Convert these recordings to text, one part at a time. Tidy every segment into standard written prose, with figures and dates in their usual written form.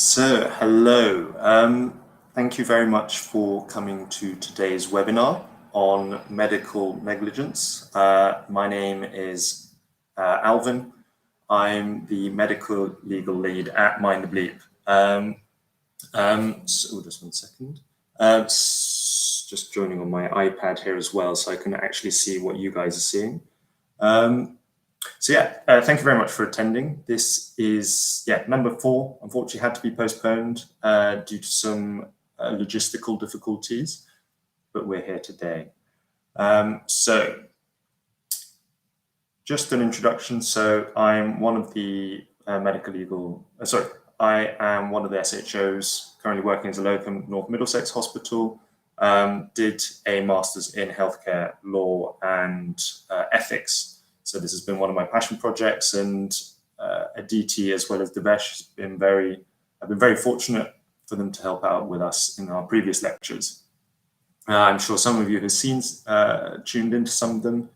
So, hello. Thank you very much for coming to today's webinar on medical negligence. My name is Alvin. I'm the medical legal lead at Mind the Bleep. So just one second. Just joining on my iPad here as well, so I can actually see what you guys are seeing. Thank you very much for attending. This is, number 4, unfortunately had to be postponed due to some logistical difficulties, but we're here today. So just an introduction. So I'm one of the I am one of the SHOs currently working as a locum North Middlesex Hospital. Did a master's in healthcare law and ethics. So this has been one of my passion projects, and Aditi as well as Devesh I've been very fortunate for them to help out with us in our previous lectures. I'm sure some of you have tuned into some of them,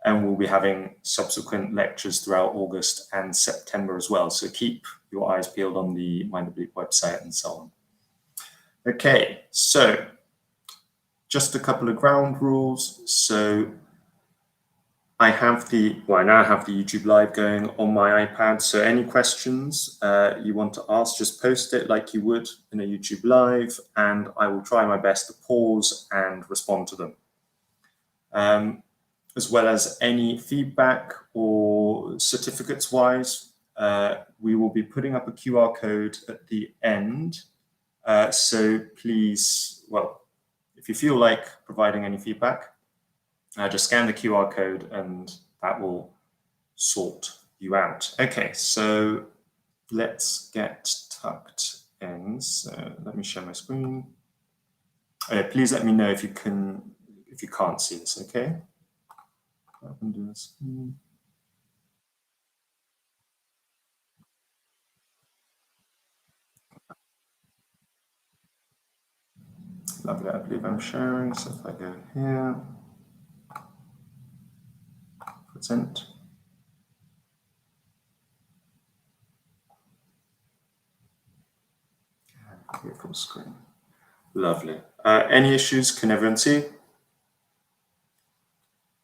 and we'll be having subsequent lectures throughout August and September as well. So keep your eyes peeled on the Mind the Bleep website and so on. Okay, so just a couple of ground rules. So I now have the YouTube Live going on my iPad. So any questions you want to ask, just post it like you would in a YouTube Live, and I will try my best to pause and respond to them. As well as any feedback or certificates-wise, we will be putting up a QR code at the end. So please, if you feel like providing any feedback, just scan the QR code and that will sort you out. Okay, so let's get tucked in. So let me share my screen. Please let me know if you can't see this, okay? Lovely, I believe I'm sharing. So if I go here, present. Here, full screen. Lovely. Any issues? Can everyone see?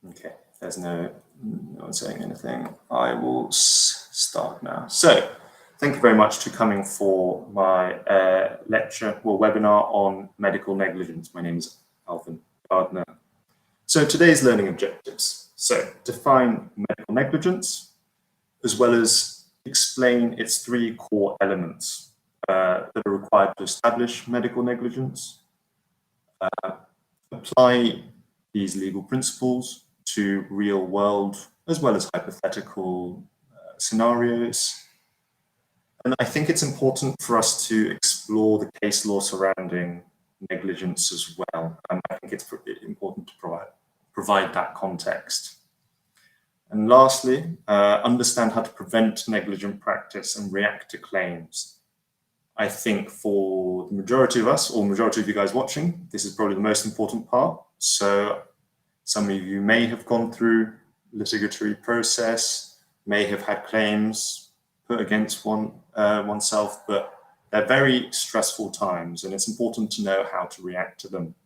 Okay, there's no one saying anything. I will start now. So, thank you very much for coming for my webinar on medical negligence. My name is Alvin Gardner. So today's learning objectives. So define medical negligence, as well as explain its 3 core elements that are required to establish medical negligence, apply these legal principles to real world as well as hypothetical scenarios. And I think it's important for us to explore the case law surrounding negligence as well. And I think it's important to provide that context. And lastly, understand how to prevent negligent practice and react to claims. I think for the majority of us, or majority of you guys watching, this is probably the most important part. So some of you may have gone through litigatory process, may have had claims put against oneself, but they're very stressful times, and it's important to know how to react to them.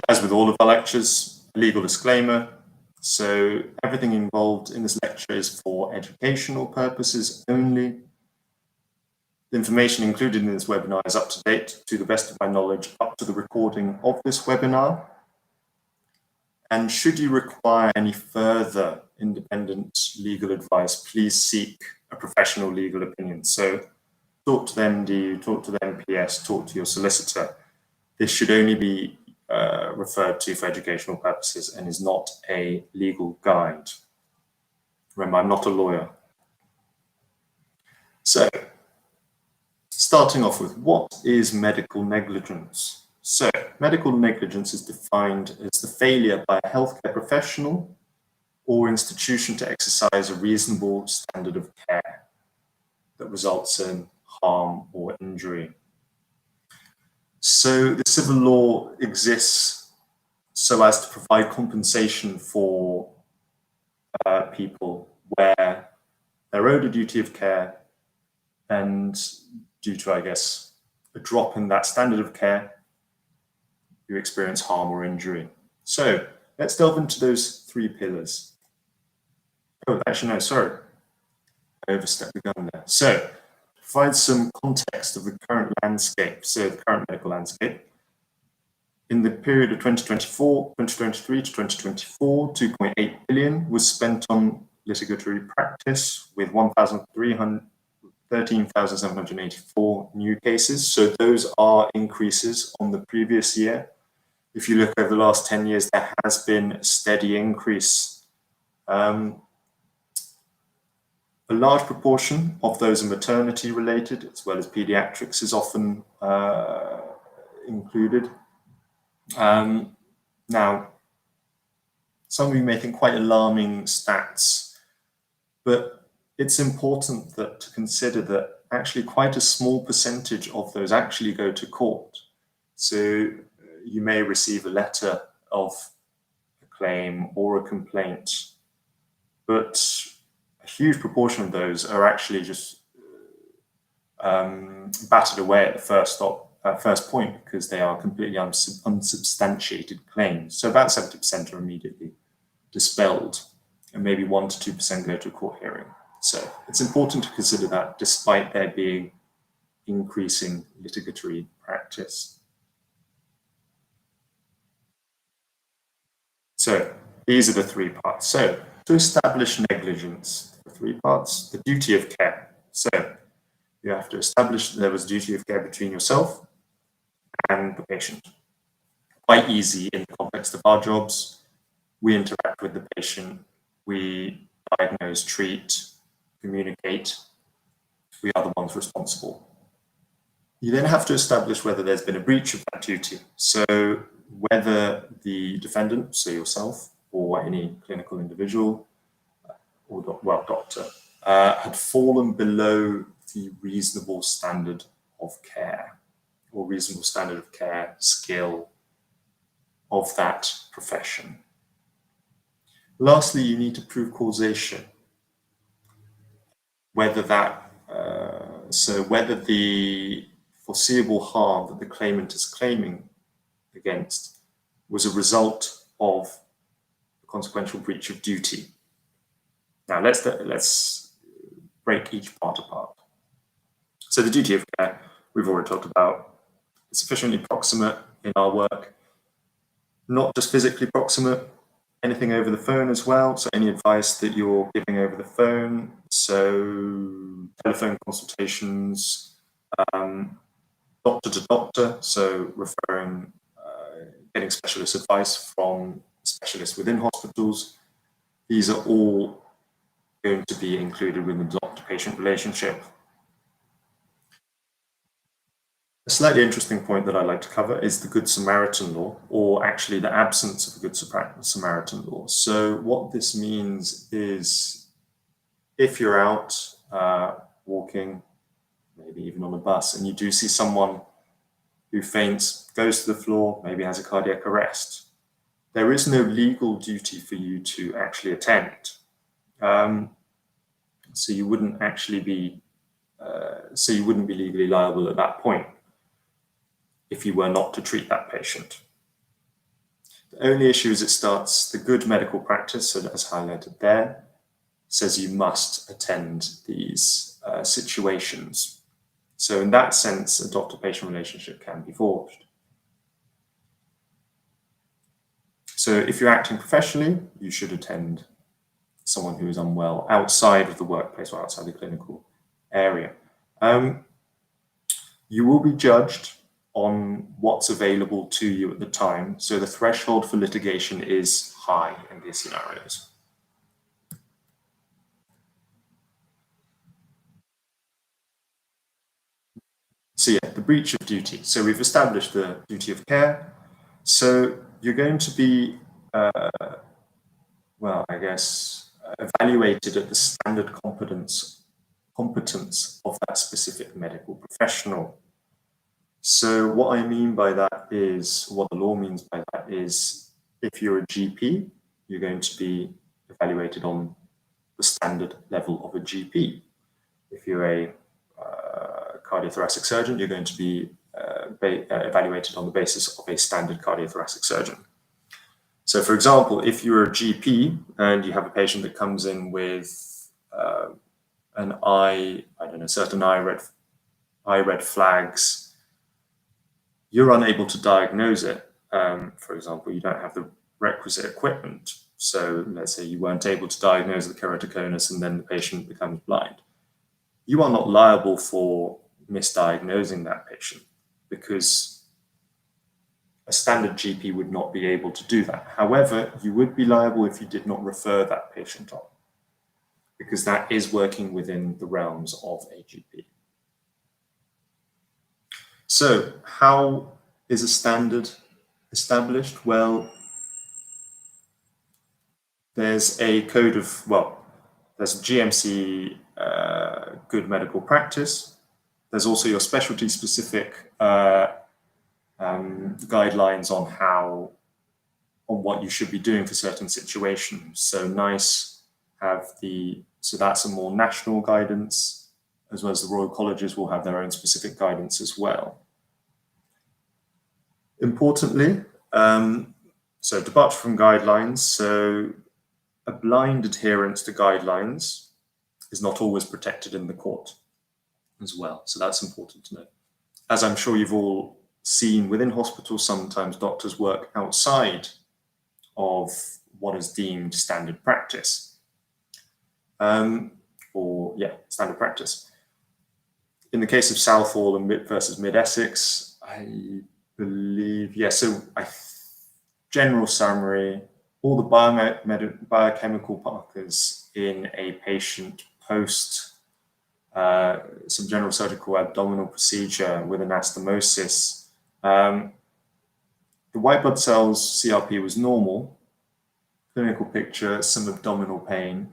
As with all of our lectures, legal disclaimer. So everything involved in this lecture is for educational purposes only. The information included in this webinar is up to date, to the best of my knowledge, up to the recording of this webinar. And should you require any further independent legal advice, please seek a professional legal opinion. So talk to the MD, talk to the MPS, talk to your solicitor. This should only be referred to for educational purposes and is not a legal guide. Remember, I'm not a lawyer. So, starting off with, what is medical negligence? So, medical negligence is defined as the failure by a healthcare professional or institution to exercise a reasonable standard of care that results in harm or injury. So the civil law exists so as to provide compensation for people where they're owed a duty of care, and due to, I guess, a drop in that standard of care, you experience harm or injury. So let's delve into those three pillars. Oh, actually, no, sorry. I overstepped the gun there. So provide some context of the current landscape, so the current medical landscape. In the period of 2023 to 2024, 2.8 billion was spent on litigatory practice with 13,784 new cases. So those are increases on the previous year. If you look over the last 10 years, there has been a steady increase. A large proportion of those are maternity related, as well as pediatrics is often included. Now, some of you may think quite alarming stats, but it's important to consider that actually quite a small percentage of those actually go to court. So you may receive a letter of a claim or a complaint, but a huge proportion of those are actually just battered away at the first point because they are completely unsubstantiated claims. So about 70% are immediately dispelled, and maybe 1 to 2% go to a court hearing. So it's important to consider that despite there being increasing litigatory practice. So these are the three parts. So to establish negligence, the three parts: the duty of care. So you have to establish that there was duty of care between yourself and the patient. Quite easy in the context of our jobs. We interact with the patient, we diagnose, treat, communicate. We are the ones responsible. You then have to establish whether there's been a breach of that duty. So whether the defendant, so yourself, or any clinical individual, or doctor, had fallen below the reasonable standard of care, or reasonable standard of care, skill of that profession. Lastly, you need to prove causation. Whether the foreseeable harm that the claimant is claiming against was a result of a consequential breach of duty. Now let's break each part apart. So the duty of care, we've already talked about, is sufficiently proximate in our work, not just physically proximate, anything over the phone as well. So any advice that you're giving over the phone, so telephone consultations, doctor to doctor, so referring, getting specialist advice from specialists within hospitals. These are all going to be included within the doctor-patient relationship. A slightly interesting point that I'd like to cover is the Good Samaritan law, or actually the absence of a Good Samaritan law. So what this means is if you're out walking, maybe even on a bus, and you do see someone who faints, goes to the floor, maybe has a cardiac arrest, there is no legal duty for you to actually attend. So you wouldn't actually be, legally liable at that point if you were not to treat that patient. The only issue is it starts the good medical practice, so as highlighted there, says you must attend these situations. So in that sense, a doctor-patient relationship can be forged. So if you're acting professionally, you should attend someone who is unwell outside of the workplace or outside the clinical area. You will be judged on what's available to you at the time. So the threshold for litigation is high in these scenarios. So yeah, the breach of duty. So we've established the duty of care. So you're going to be, evaluated at the standard competence of that specific medical professional. So what I mean by that is, what the law means by that is, if you're a GP, you're going to be evaluated on the standard level of a GP. If you're a cardiothoracic surgeon, you're going to be evaluated on the basis of a standard cardiothoracic surgeon. So, for example, if you're a GP and you have a patient that comes in with certain eye red flags, you're unable to diagnose it. For example, you don't have the requisite equipment. So let's say you weren't able to diagnose the keratoconus and then the patient becomes blind. You are not liable for misdiagnosing that patient because a standard GP would not be able to do that. However, you would be liable if you did not refer that patient on, because that is working within the realms of a GP. So how is a standard established? Well, there's a code of, there's GMC good medical practice. There's also your specialty specific guidelines on what you should be doing for certain situations. So NICE so that's a more national guidance, as well as the Royal Colleges will have their own specific guidance as well. Importantly, so departure from guidelines. So a blind adherence to guidelines is not always protected in the court as well. So that's important to know. As I'm sure you've all seen within hospitals, sometimes doctors work outside of what is deemed standard practice. Standard practice. In the case of Southall and versus Mid-Essex, I believe, general summary, all the biochemical markers in a patient post some general surgical abdominal procedure with anastomosis, the white blood cells CRP was normal, clinical picture, some abdominal pain.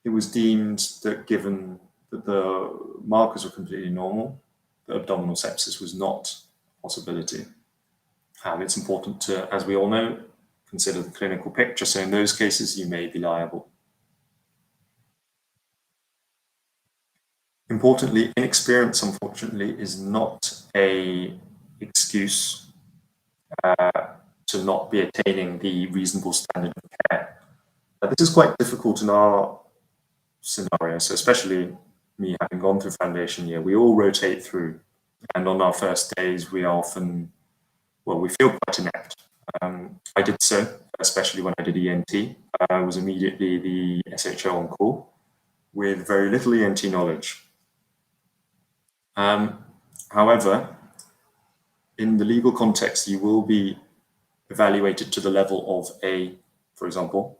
It was deemed that given that the markers were completely normal, that abdominal sepsis was not a possibility. It's important to, as we all know, consider the clinical picture. So in those cases, you may be liable. Importantly, inexperience, unfortunately, is not an excuse to not be attaining the reasonable standard of care. This is quite difficult in our scenario. So especially me having gone through foundation year, we all rotate through. And on our first days, we often, we feel quite inept. I did so, especially when I did ENT. I was immediately the SHO on call with very little ENT knowledge. However, in the legal context, you will be evaluated to the level of for example,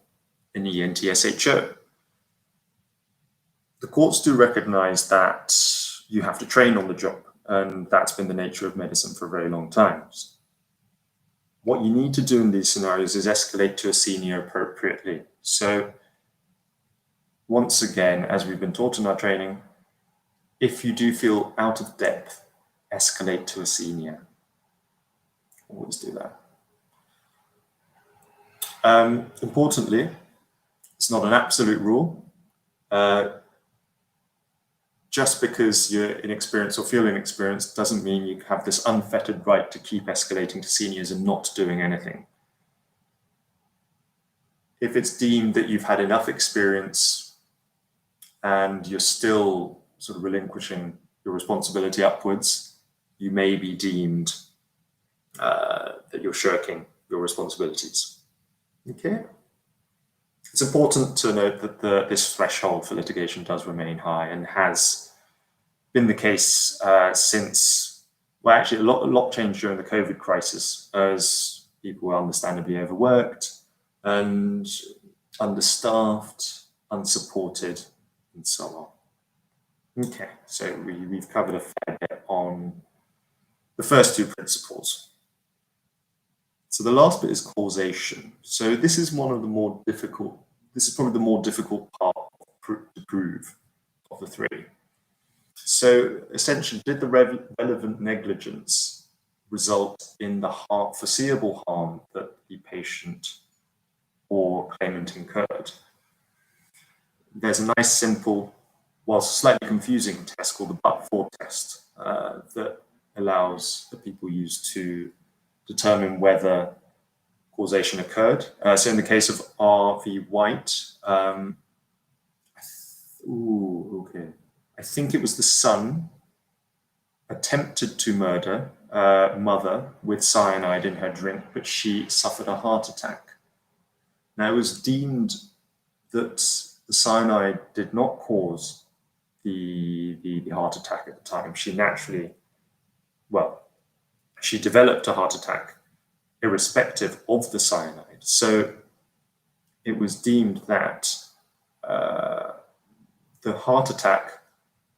an ENT SHO. The courts do recognize that you have to train on the job, and that's been the nature of medicine for a very long time. What you need to do in these scenarios is escalate to a senior appropriately. So once again, as we've been taught in our training, if you do feel out of depth, escalate to a senior. Always do that. Importantly, it's not an absolute rule. Just because you're inexperienced or feel inexperienced doesn't mean you have this unfettered right to keep escalating to seniors and not doing anything. If it's deemed that you've had enough experience and you're still sort of relinquishing your responsibility upwards, you may be deemed that you're shirking your responsibilities. Okay. It's important to note that this threshold for litigation does remain high and has been the case since, actually a lot changed during the COVID crisis as people were understandably overworked and understaffed, unsupported, and so on. Okay, so we've covered a fair bit on the first two principles. So the last bit is causation. So this is one of the more difficult, this is probably the more difficult part to prove of the three. So essentially, did the relevant negligence result in the foreseeable harm that the patient or claimant incurred? there's a nice, simple, whilst slightly confusing test called the but-for test that allows the people use to determine whether causation occurred. So in the case of R.V. White, I think it was the son attempted to murder mother with cyanide in her drink, but she suffered a heart attack. Now, it was deemed that the cyanide did not cause the heart attack at the time. She she developed a heart attack irrespective of the cyanide. So it was deemed that the heart attack,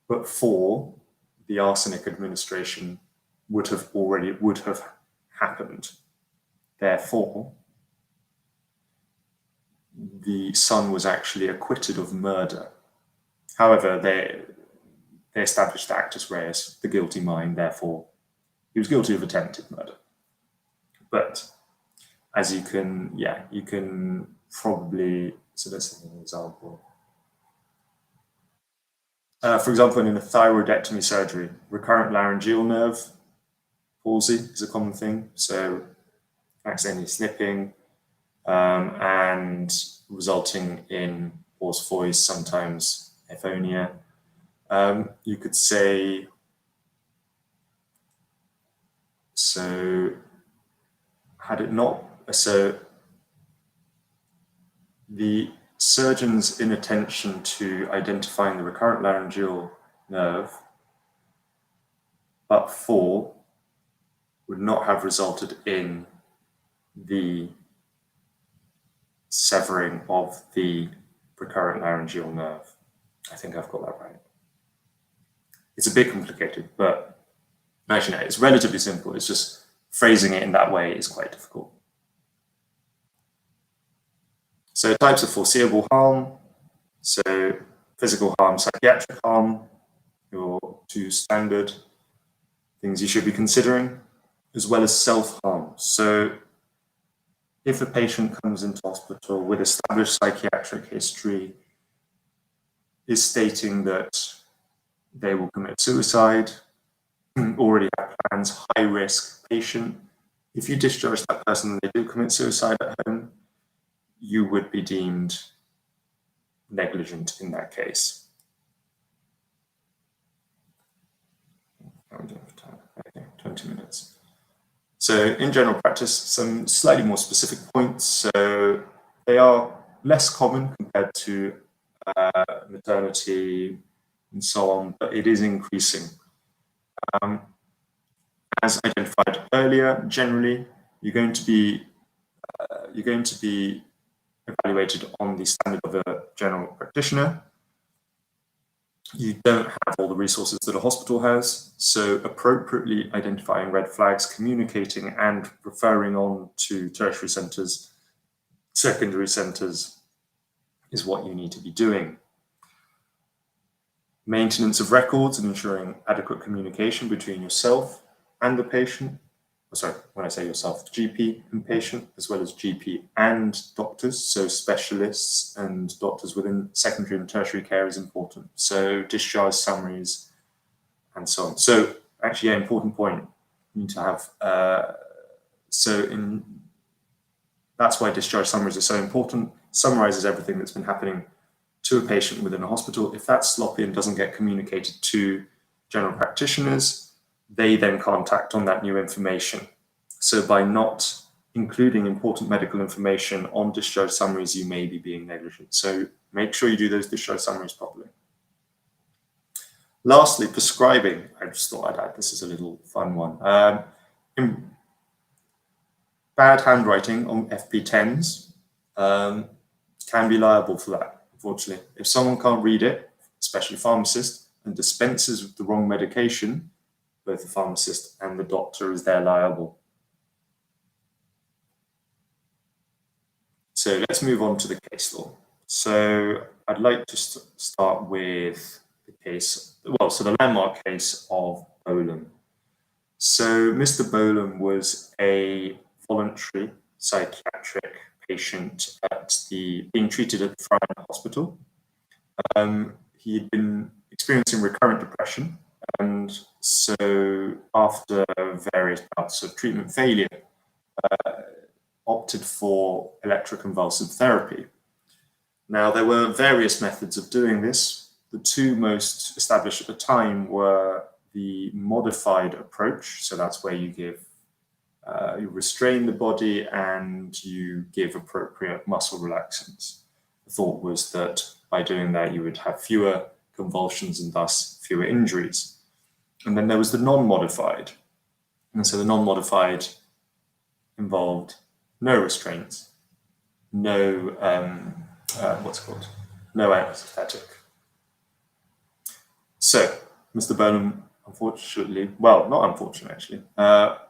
but for the arsenic administration, would have happened. Therefore, the son was actually acquitted of murder. However, they established actus reus, the guilty mind, therefore he was guilty of attempted murder. But as you can probably, so let's take an example. For example, in a thyroidectomy surgery, recurrent laryngeal nerve palsy is a common thing. So accidentally snipping and resulting in hoarse voice, sometimes aphonia. You could say, so had it not, so the surgeon's inattention to identifying the recurrent laryngeal nerve, but for, would not have resulted in the severing of the recurrent laryngeal nerve. I think I've got that right. It's a bit complicated, but actually, no, it's relatively simple. It's just phrasing it in that way is quite difficult. So types of foreseeable harm. So physical harm, psychiatric harm, your two standard things you should be considering, as well as self-harm. So if a patient comes into hospital with established psychiatric history, is stating that they will commit suicide, already have plans, high-risk patient, if you discharge that person and they do commit suicide at home, you would be deemed negligent in that case. Okay, 20 minutes. So in general practice, some slightly more specific points. So they are less common compared to maternity and so on, but it is increasing. As identified earlier, generally, you're going to be evaluated on the standard of a general practitioner. You don't have all the resources that a hospital has, so appropriately identifying red flags, communicating and referring on to tertiary centres, secondary centres is what you need to be doing. Maintenance of records and ensuring adequate communication between yourself and the patient. Sorry, when I say yourself, GP and patient, as well as GP and doctors, so specialists and doctors within secondary and tertiary care is important. So discharge summaries and so on. So actually, an important point you need to have. That's why discharge summaries are so important. Summarizes everything that's been happening to a patient within a hospital. If that's sloppy and doesn't get communicated to general practitioners, they then can't act on that new information. So by not including important medical information on discharge summaries, you may be being negligent. So make sure you do those discharge summaries properly. Lastly, prescribing. I just thought I'd add, this is a little fun one. Bad handwriting on FP10s can be liable for that, unfortunately. If someone can't read it, especially a pharmacist, and dispenses the wrong medication, both the pharmacist and the doctor is there liable. So let's move on to the case law. So I'd like to start with the case, so the landmark case of Bolam. So Mr. Bolam was a voluntary psychiatric patient being treated at the Friar Hospital. He had been experiencing recurrent depression, and so after various bouts of treatment failure, opted for electroconvulsive therapy. Now, there were various methods of doing this. The two most established at the time were the modified approach, so that's where you you restrain the body and you give appropriate muscle relaxants. The thought was that by doing that, you would have fewer convulsions and thus fewer injuries. And then there was the non-modified. And so the non-modified involved no restraints, no, no anesthetic. So Mr. Burnham, unfortunately, well, not unfortunately actually,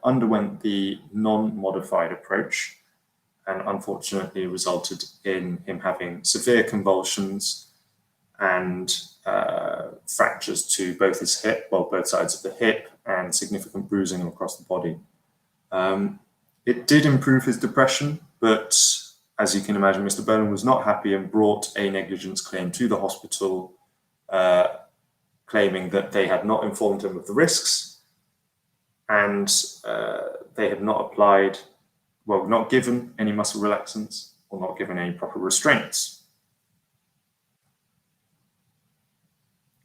underwent the non-modified approach, and unfortunately resulted in him having severe convulsions and fractures to both his hip, well, both sides of the hip, and significant bruising across the body. It did improve his depression, but as you can imagine, Mr. Burnham was not happy and brought a negligence claim to the hospital, claiming that they had not informed him of the risks and they had not applied, well, not given any muscle relaxants or not given any proper restraints.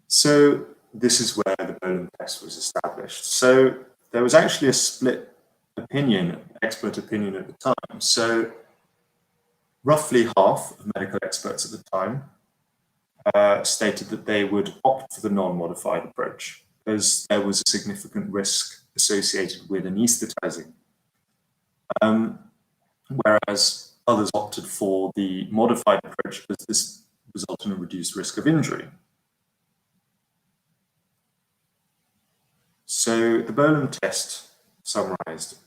So this is where the Burnham test was established. So there was actually a split opinion, expert opinion at the time. So roughly half of medical experts at the time stated that they would opt for the non-modified approach because there was a significant risk associated with anesthetizing. Whereas others opted for the modified approach because this resulted in a reduced risk of injury. So the Burnham test summarized: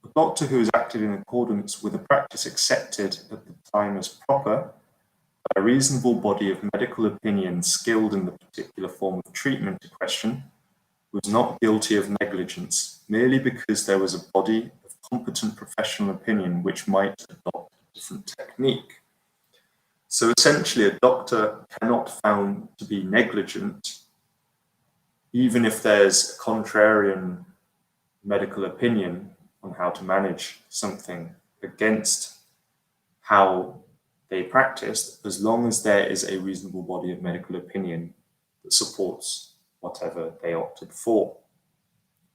a doctor who has acted in accordance with a practice accepted at the time as proper by a reasonable body of medical opinion skilled in the particular form of treatment in question was not guilty of negligence merely because there was a body of competent professional opinion which might adopt a different technique. So essentially, a doctor cannot be found to be negligent even if there's a contrarian medical opinion on how to manage something against how they practiced, as long as there is a reasonable body of medical opinion that supports whatever they opted for.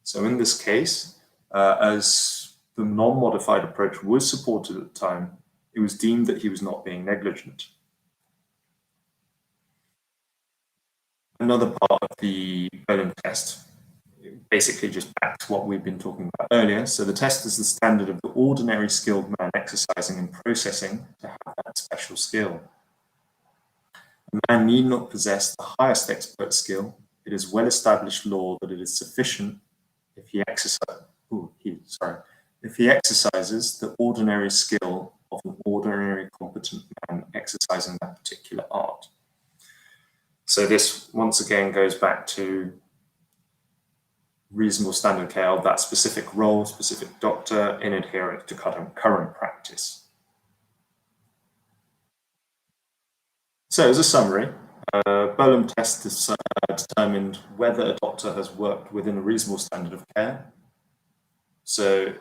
So in this case, as the non-modified approach was supported at the time, it was deemed that he was not being negligent. Another part of the Burnham test basically just backs what we've been talking about earlier. So the test is the standard of the ordinary skilled man exercising and processing to have that special skill. A man need not possess the highest expert skill. It is well-established law that it is sufficient if he exercises the ordinary skill of an ordinary competent man exercising that particular art. So this once again goes back to reasonable standard care of that specific role, specific doctor, in adherence to current practice. So as a summary, Burnham test has determined whether a doctor has worked within a reasonable standard of care. So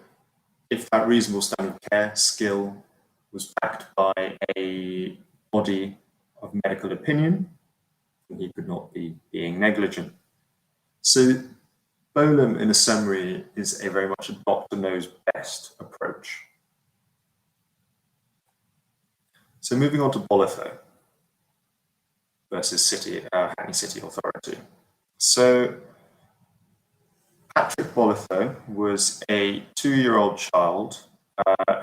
if that reasonable standard of care skill was backed by a body of medical opinion, then he could not be being negligent. So Burnham, in a summary, is a very much a doctor knows best approach. So moving on to Bolitho versus Hackney City Authority. So Patrick Bolitho was a 2-year-old child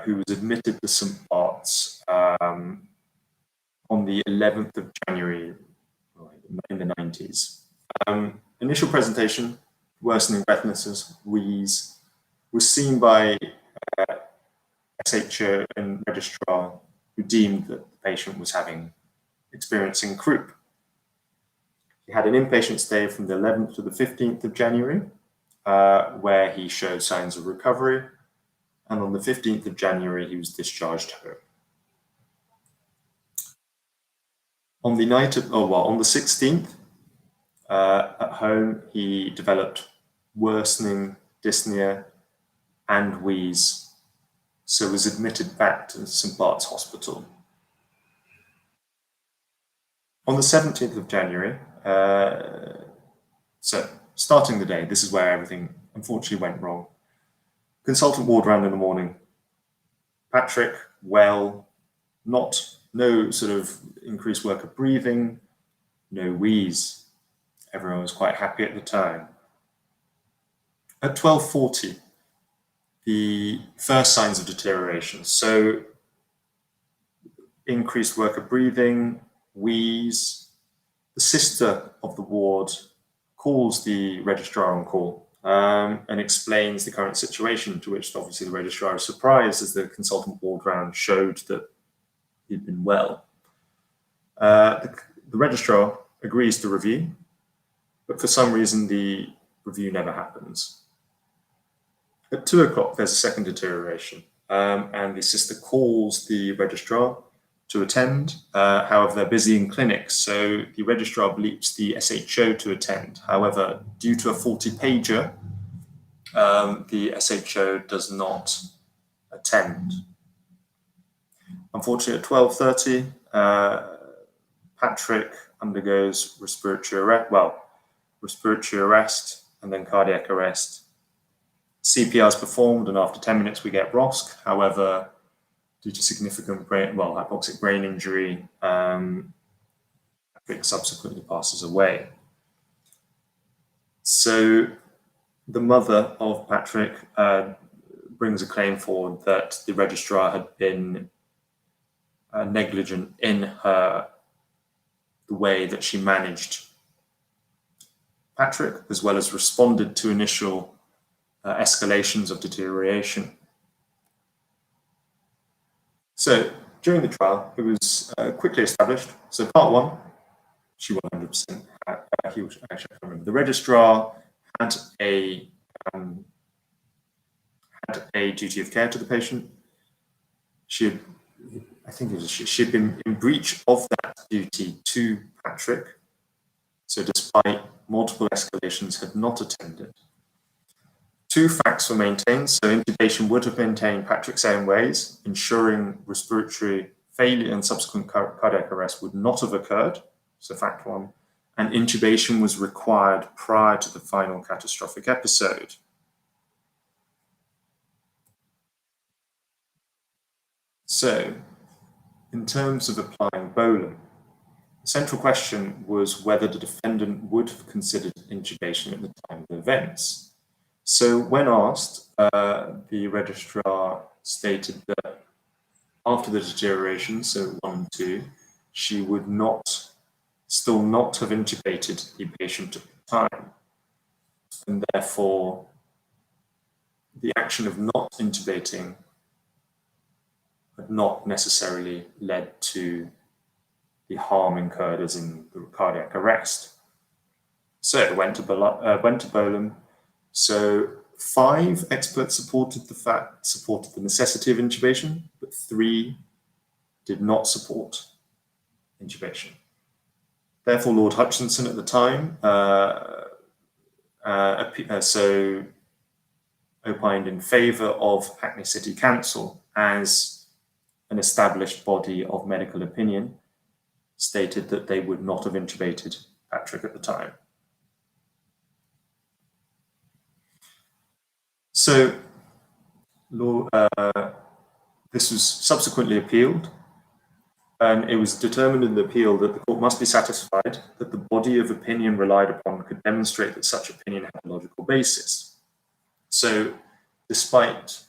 who was admitted to St. Bart's on the 11th of January in the 90s. Initial presentation: worsening breathlessness, wheeze, was seen by SHO and registrar, who deemed that the patient was experiencing croup. He had an inpatient stay from the 11th to the 15th of January, where he showed signs of recovery, and on the 15th of January he was discharged home. On the night of, on the 16th, at home, he developed worsening dyspnea and wheeze, so was admitted back to St Bart's Hospital. On the 17th of January, so starting the day, this is where everything unfortunately went wrong. Consultant ward round in the morning. Patrick, well, no sort of increased work of breathing, no wheeze. Everyone was quite happy at the time. At 12:40, the first signs of deterioration. So increased work of breathing, wheeze. The sister of the ward calls the registrar on call and explains the current situation, to which obviously the registrar is surprised as the consultant ward round showed that he'd been well. The registrar agrees to review, but for some reason the review never happens. At 2 o'clock, there's a second deterioration, and the sister calls the registrar to attend. However, they're busy in clinics, so the registrar bleeps the SHO to attend. However, due to a faulty pager, the SHO does not attend. Unfortunately, at 12:30, Patrick undergoes respiratory arrest and then cardiac arrest. CPR is performed, and after 10 minutes we get ROSC. However, due to significant hypoxic brain injury, Patrick subsequently passes away. So the mother of Patrick brings a claim forward that the registrar had been negligent in the way that she managed Patrick, as well as responded to initial escalations of deterioration. So during the trial, it was quickly established. So part one, she 100%. Actually, I can't remember. The registrar had a duty of care to the patient. She'd been in breach of that duty to Patrick. So despite multiple escalations, had not attended. 2 facts were maintained. So intubation would have maintained Patrick's airways, ensuring respiratory failure and subsequent cardiac arrest would not have occurred. So fact 1. And intubation was required prior to the final catastrophic episode. So, in terms of applying Bolam, the central question was whether the defendant would have considered intubation at the time of the events. So when asked, the registrar stated that after the deterioration, so 1 and 2, she would still not have intubated the patient at the time. And therefore, the action of not intubating had not necessarily led to the harm incurred as in the cardiac arrest. So it went to Bolam. So 5 experts supported the necessity of intubation, but 3 did not support intubation. Therefore, Lord Hutchinson at the time opined in favour of Hackney City Council as an established body of medical opinion, stated that they would not have intubated Patrick at the time. So this was subsequently appealed, and it was determined in the appeal that the court must be satisfied that the body of opinion relied upon could demonstrate that such opinion had a logical basis. So despite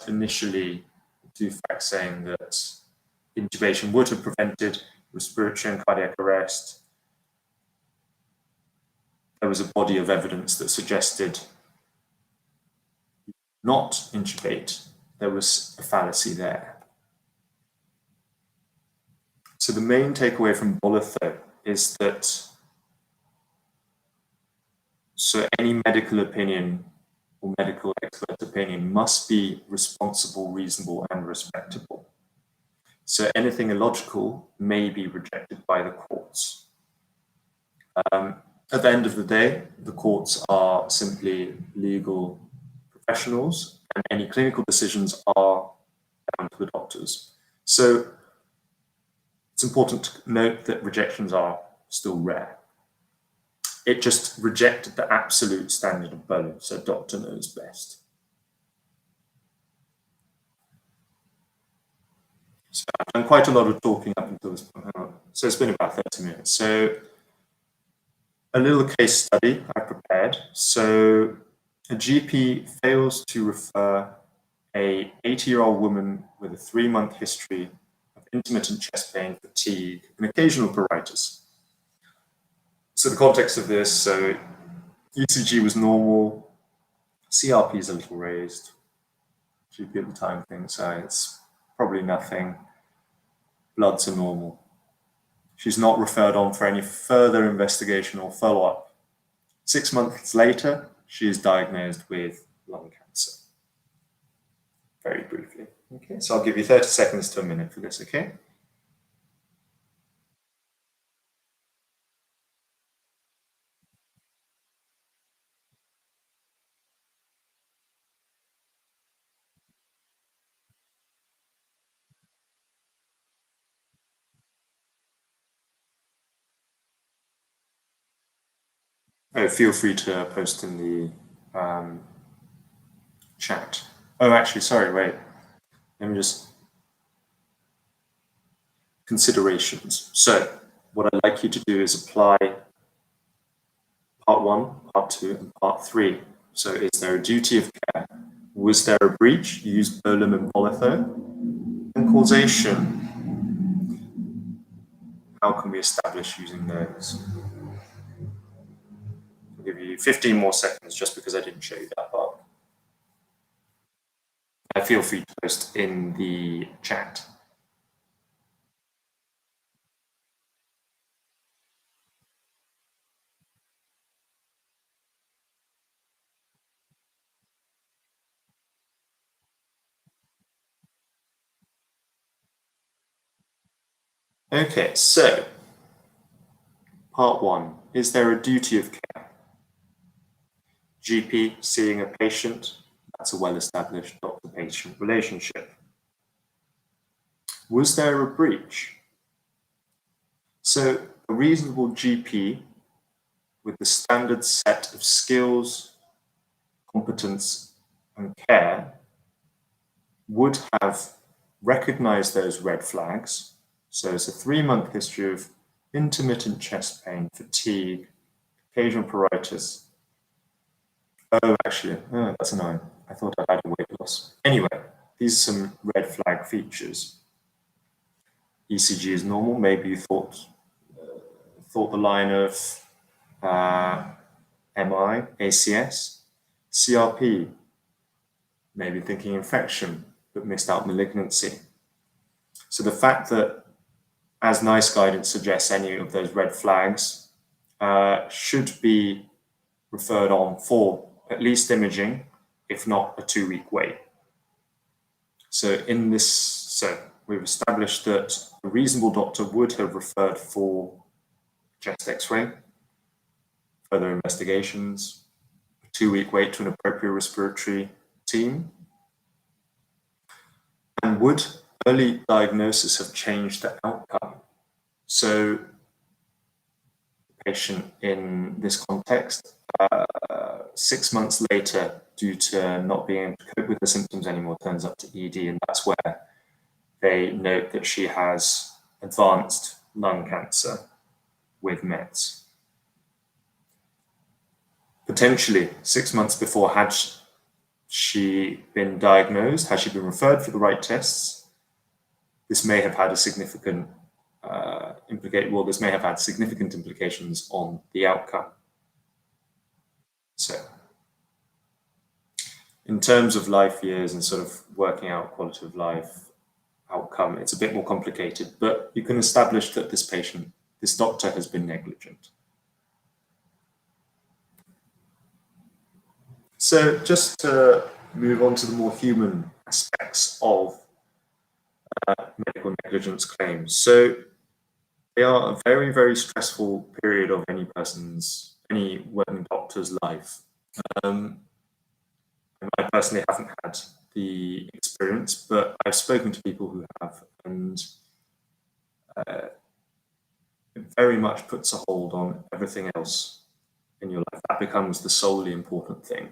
initially 2 facts saying that intubation would have prevented respiratory and cardiac arrest, there was a body of evidence that suggested not intubate. There was a fallacy there. So the main takeaway from Bolitho is that any medical opinion or medical expert opinion must be responsible, reasonable, and respectable. So anything illogical may be rejected by the courts. At the end of the day, the courts are simply legal professionals, and any clinical decisions are down to the doctors. So it's important to note that rejections are still rare. It just rejected the absolute standard of Berlin, so doctor knows best. So I've done quite a lot of talking up until this point. So it's been about 30 minutes. So a little case study I prepared. So a GP fails to refer a 80-year-old woman with a 3-month history of intermittent chest pain, fatigue, and occasional pruritus. So the context of this, so ECG was normal, CRP is a little raised, GP at the time thinks it's probably nothing, bloods are normal. She's not referred on for any further investigation or follow-up. 6 months later, she is diagnosed with lung cancer. Very briefly. Okay, so I'll give you 30 seconds to a minute for this, okay? Oh, feel free to post in the chat. Oh, actually, sorry, wait. Let me just... Considerations. So, what I'd like you to do is apply part 1, part 2, and part 3. So, is there a duty of care? Was there a breach? Use Bolam and Bolitho. And causation. How can we establish using those? I'll give you 15 more seconds just because I didn't show you that part. Feel free to post in the chat. Okay, so part 1. Is there a duty of care? GP seeing a patient, that's a well-established doctor-patient relationship. Was there a breach? So a reasonable GP with the standard set of skills, competence, and care would have recognized those red flags. So it's a 3-month history of intermittent chest pain, fatigue, occasional pruritus. Oh, actually, that's annoying. I thought I had a weight loss. Anyway, these are some red flag features. ECG is normal. Maybe you thought the line of MI, ACS, CRP, maybe thinking infection, but missed out malignancy. So the fact that, as NICE guidance suggests, any of those red flags should be referred on for at least imaging, if not a 2-week wait. So we've established that a reasonable doctor would have referred for chest X-ray, further investigations, a 2-week wait to an appropriate respiratory team. And would early diagnosis have changed the outcome? So the patient in this context, 6 months later, due to not being able to cope with the symptoms anymore, turns up to ED, and that's where they note that she has advanced lung cancer with Mets. Potentially 6 months before, had she been diagnosed, had she been referred for the right tests, this may have had a significant significant implications on the outcome. So, in terms of life years and sort of working out quality of life outcome, it's a bit more complicated, but you can establish that this doctor has been negligent. So just to move on to the more human aspects of medical negligence claims. So they are a very, very stressful period of any working doctor's life. I personally haven't had the experience, but I've spoken to people who have, and it very much puts a hold on everything else in your life. That becomes the solely important thing.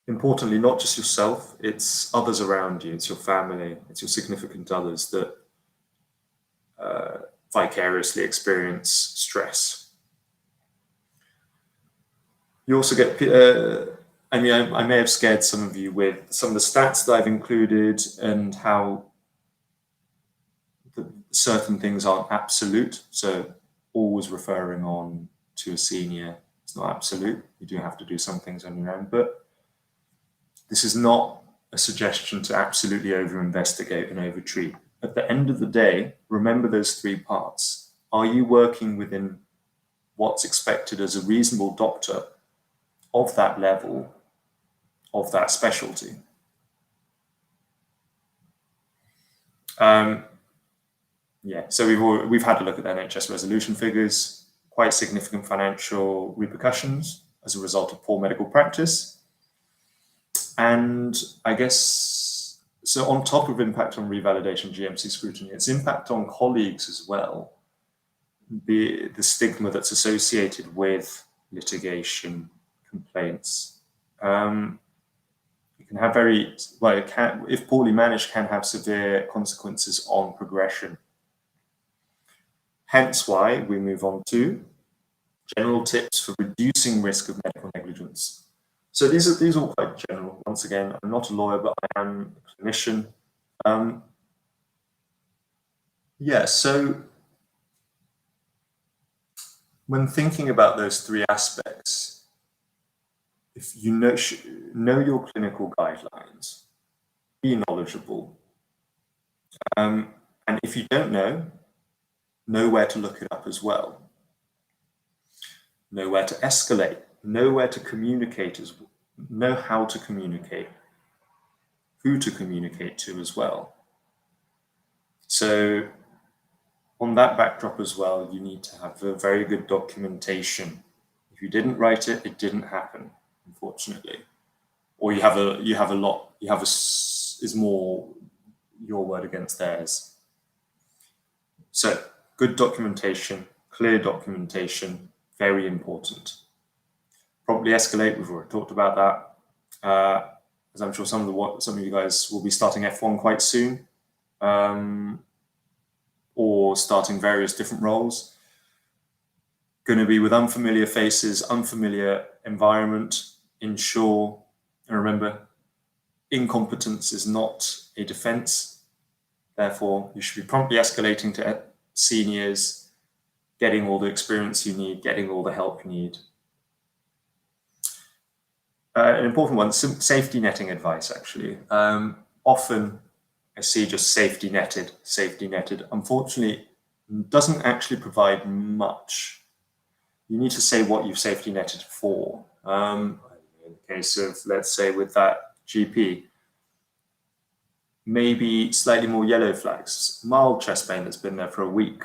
Importantly, not just yourself, it's others around you, it's your family, it's your significant others that vicariously experience stress. You also get, I may have scared some of you with some of the stats that I've included and how certain things aren't absolute. So always referring on to a senior, it's not absolute. You do have to do some things on your own, but this is not a suggestion to absolutely over-investigate and over-treat. At the end of the day, remember those three parts. Are you working within what's expected as a reasonable doctor of that level, of that specialty? So we've had a look at the NHS resolution figures, quite significant financial repercussions as a result of poor medical practice. And I guess, so on top of impact on revalidation, GMC scrutiny, its impact on colleagues as well, the stigma that's associated with litigation, complaints. It can have if poorly managed, can have severe consequences on progression. Hence why we move on to general tips for reducing risk of medical negligence. So these are all quite general. Once again, I'm not a lawyer, but I am a clinician. So when thinking about those three aspects, if you know your clinical guidelines, be knowledgeable, and if you don't know where to look it up as well. Know where to escalate, know where to communicate, know how to communicate, who to communicate to as well. So on that backdrop as well, you need to have a very good documentation. If you didn't write it, it didn't happen, unfortunately. Or is more your word against theirs. So good documentation, clear documentation, very important. Promptly escalate, we've already talked about that. As I'm sure some of you guys will be starting F1 quite soon, or starting various different roles. Going to be with unfamiliar faces, unfamiliar environment. Ensure, and remember, incompetence is not a defense. Therefore, you should be promptly escalating to seniors, getting all the experience you need, getting all the help you need. An important one, some safety netting advice, actually. Often I see just safety netted. Unfortunately, doesn't actually provide much. You need to say what you've safety netted for. In the case of, let's say, with that GP, maybe slightly more yellow flags, mild chest pain that's been there for a week.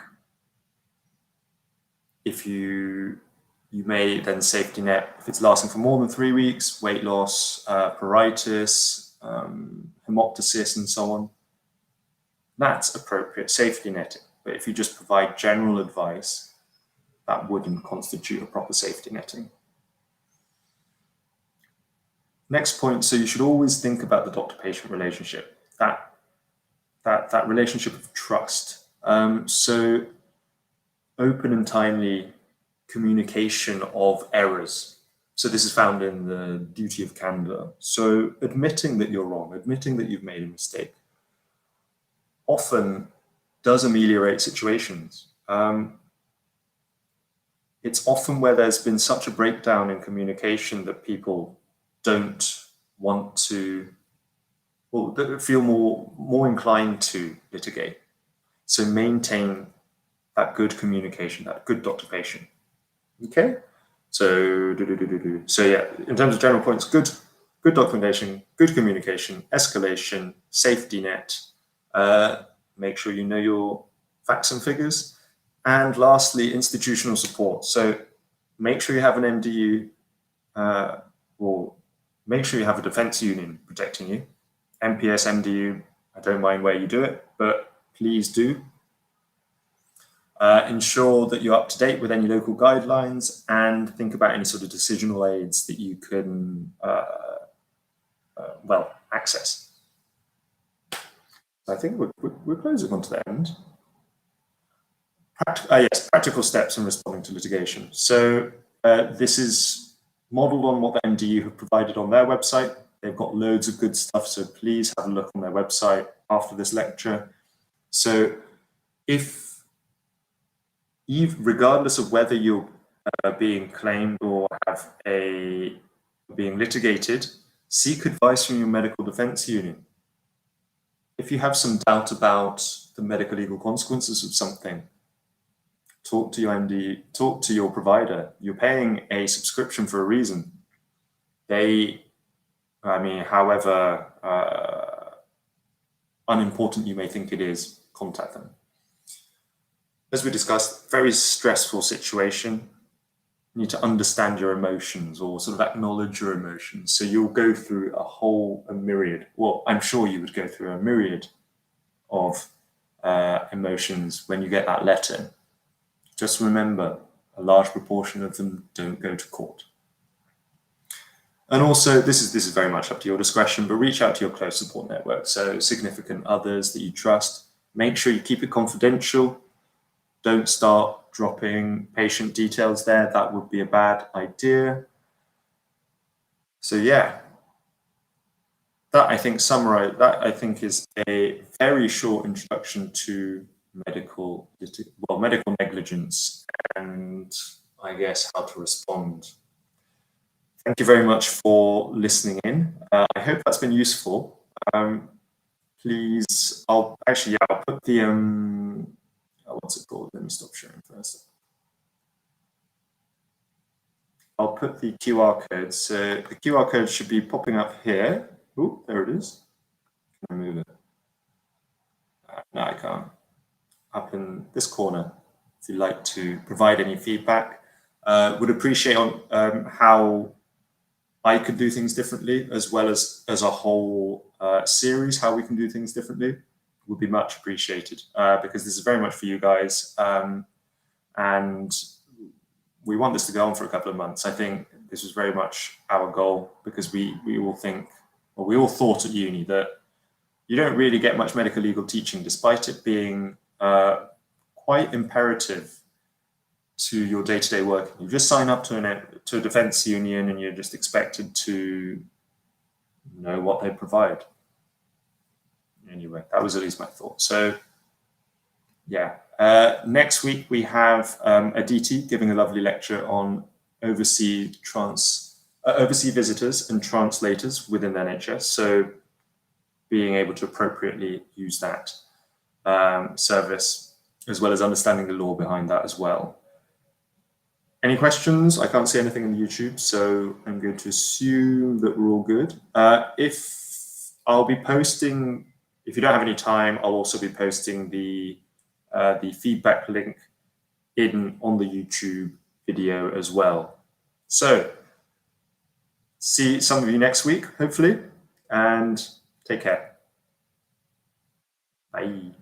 If you may then safety net, if it's lasting for more than 3 weeks, weight loss, pruritus, hemoptysis, and so on, that's appropriate safety netting. But if you just provide general advice, that wouldn't constitute a proper safety netting. Next point, so you should always think about the doctor-patient relationship, that relationship of trust. So open and timely communication of errors. So this is found in the duty of candor. So admitting that you're wrong, admitting that you've made a mistake, often does ameliorate situations. It's often where there's been such a breakdown in communication that people don't want to, feel more inclined to litigate. So maintain that good communication, that good doctor-patient. Okay? So yeah, in terms of general points, good documentation, good communication, escalation, safety net, Make sure you know your facts and figures. And lastly, institutional support. So make sure you have an MDU or make sure you have a defense union protecting you. MPS, MDU, I don't mind where you do it, but please do. Ensure that you're up to date with any local guidelines and think about any sort of decisional aids that you can, access. I think we're closing on to the end. Yes, practical steps in responding to litigation. So this is modeled on what the MDU have provided on their website. They've got loads of good stuff, so please have a look on their website after this lecture. So regardless of whether you're being claimed or being litigated, seek advice from your medical defense union. If you have some doubt about the medical legal consequences of something, talk to your MD, talk to your provider. You're paying a subscription for a reason. However unimportant you may think it is, contact them. As we discussed, very stressful situation. You need to understand your emotions or sort of acknowledge your emotions. So you'll go through a myriad. Well, I'm sure you would go through a myriad of emotions when you get that letter. Just remember, a large proportion of them don't go to court. And also, this is very much up to your discretion, but reach out to your close support network. So significant others that you trust. Make sure you keep it confidential. Don't start dropping patient details there. That would be a bad idea. So yeah, that I think is a very short introduction to medical negligence and I guess how to respond. Thank you very much for listening in. I hope that's been useful. Please, I'll put the what's it called? Let me stop sharing first. I'll put the QR code. So the QR code should be popping up here. Oh, there it is. Can I move it? No, I can't. Up in this corner. If you'd like to provide any feedback, would appreciate how I could do things differently, as well as a whole series, how we can do things differently, would be much appreciated, because this is very much for you guys. And we want this to go on for a couple of months. I think this was very much our goal, because we all thought at uni that you don't really get much medical legal teaching, despite it being quite imperative to your day-to-day work. You just sign up to a defense union and you're just expected to know what they provide. Anyway, that was at least my thought. So yeah, next week we have a DT giving a lovely lecture on overseas visitors and translators within the NHS. So being able to appropriately use that service, as well as understanding the law behind that as well. Any questions? I can't see anything in YouTube, so I'm going to assume that we're all good. If you don't have any time, I'll also be posting the feedback link on the YouTube video as well. So see some of you next week, hopefully, and take care. Bye.